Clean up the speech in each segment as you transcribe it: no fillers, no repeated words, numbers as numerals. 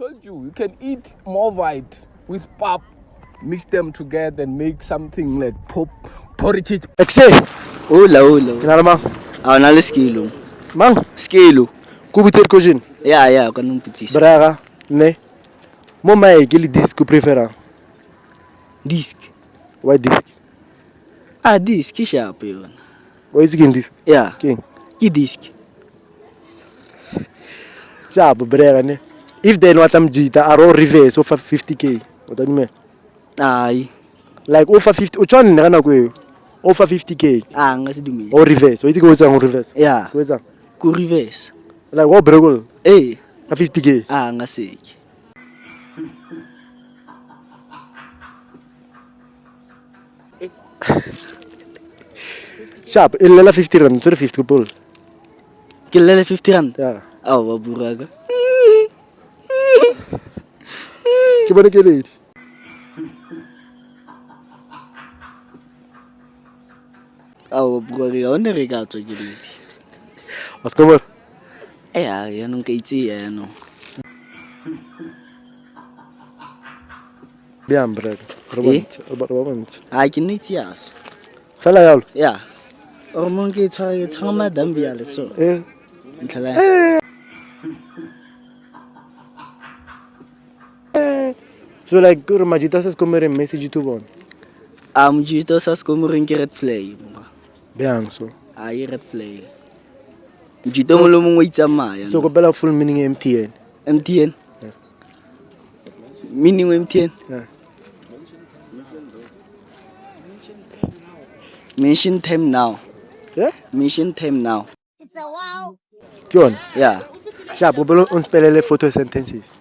told you, you can eat Movite with pap, mix them together and make something like porridge. Exe. Hola. Kenala mang? Na le skilo. Mang? Skilo. Kubuter kojin. Ya, ka nung putisa. Braga, ne. Mo mai ke le disc prefera. Disc. Why disc? Disc ke sharp yona. Why is it disc? Ya. King. Ke disc. Sharp braga ne. If they want some jita aro reverse of 50k. What do you mean? Ai. Like over 50 uchone ne kana kwe. Over 50k. Nga se dumile. Or reverse. What you go say on reverse? Ya. Go say. Ku reverse. Like what brego? Eh. 50k. Nga seke. Sharp, illela 50 rand, so 50 pull. Ke lele 50 rand. Yeah. Wa buraga. Ke bone ke ledi. Wa buraga ga one re ka tswa ke ledi. Waskomer. Ya nung ka itse ya no. Bien brother. Robert. Ke ne itse ya so. Fela yalo. Ya. O mo ke tshwara madam bia le so. Ntlhala. So like gore majita se komere message to bon. Mojito sa se komoreng ke red flag. Bien so. Ai red flag. Mojito mo lo mongwe itsamaya. So go bela full meaning MTN. MTN. Yeah. Meaning MTN. Yeah. Mention time now. Yeah? Mention time now. It's a wow. John. Yeah. Sharp, go bela on spellele photo sentences.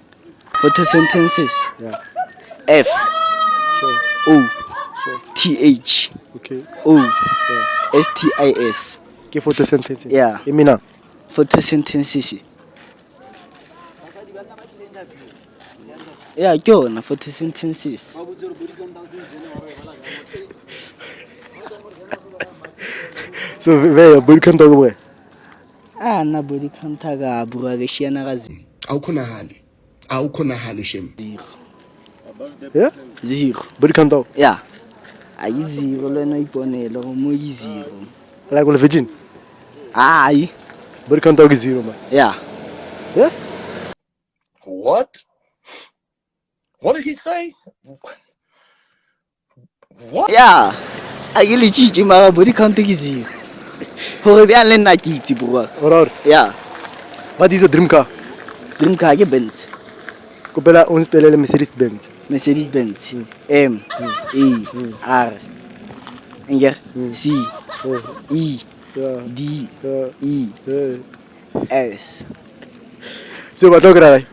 Photo sentences. Yeah. F Sure. O Sure. TH Okay. O Yeah. STIS. Ke photo sentences. Yeah. Emina. Photo sentences. Yeah, ke yona photo sentences. So ve body count go boy. Na body count ga bua ke shiana ga awukhonahali shem. Yeah? 0. Body count out. Yeah. Ai 0 le no iponela go mo 0. Like on virgin. Ai. Body count out is 0 man. Yeah. Yeah? What? What did he say? What? Yeah. Ai le chichi mara body count ke 0. Hore bia le nna ke itse bua. Alright. Yeah. What is your dream car? Dream car ke Benz. Go bela on spellele Mercedes Benz. Mercedes Benz. M E R C E Yeah. D Yeah. E Yeah. S. So what talk right?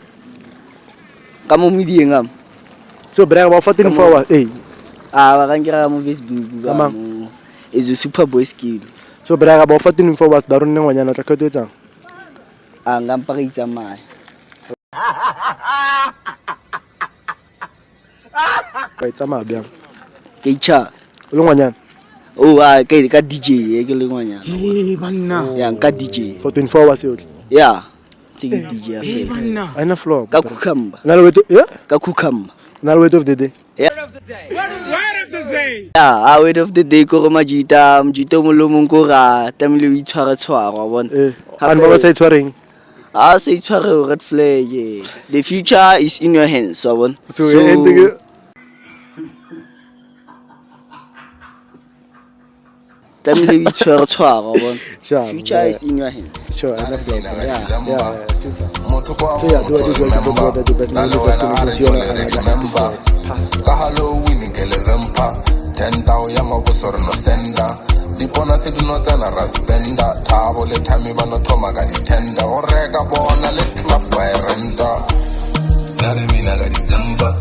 Ka mo medieng am. So brag about 14 forward. Hey. Ba ka nkira mo Facebook ba Amang. mo is a super boy skill. So brag about 14 forward ba ronne ngwanyana tla ka twetsang. Ngampa ka itsamaya. Ba itsamaya byang. Ke cha. O le ngwanyana. Ka DJ ke le ngwanyana. Banna. Ya ka DJ. For 24 hours yotlhe. Yeah. Tsike DJ afela. I na floor. Ka cucumber. Na le weto, yeah? Ka cucumber. Na le weto of the day. Yeah, word of the day ko majita mo lo mong ko ra tamile o itshwara wa bona. An ba ba sa itshwareng. Sa itshware red flag. The future is in your hands wa bona. So ending tamile o itshwara wa bona. Sure. Future is in your hands. Sure, I know floor. Yeah, super. So yeah, do I do well to do better than the best connection another episode. Ka Halloween ke le rempa 10,000 ya mavusoro no senda dipona se dino tsena ra spenda thabo le time ba no thoma ka di tender o reka bona le club by renta na le mina ka December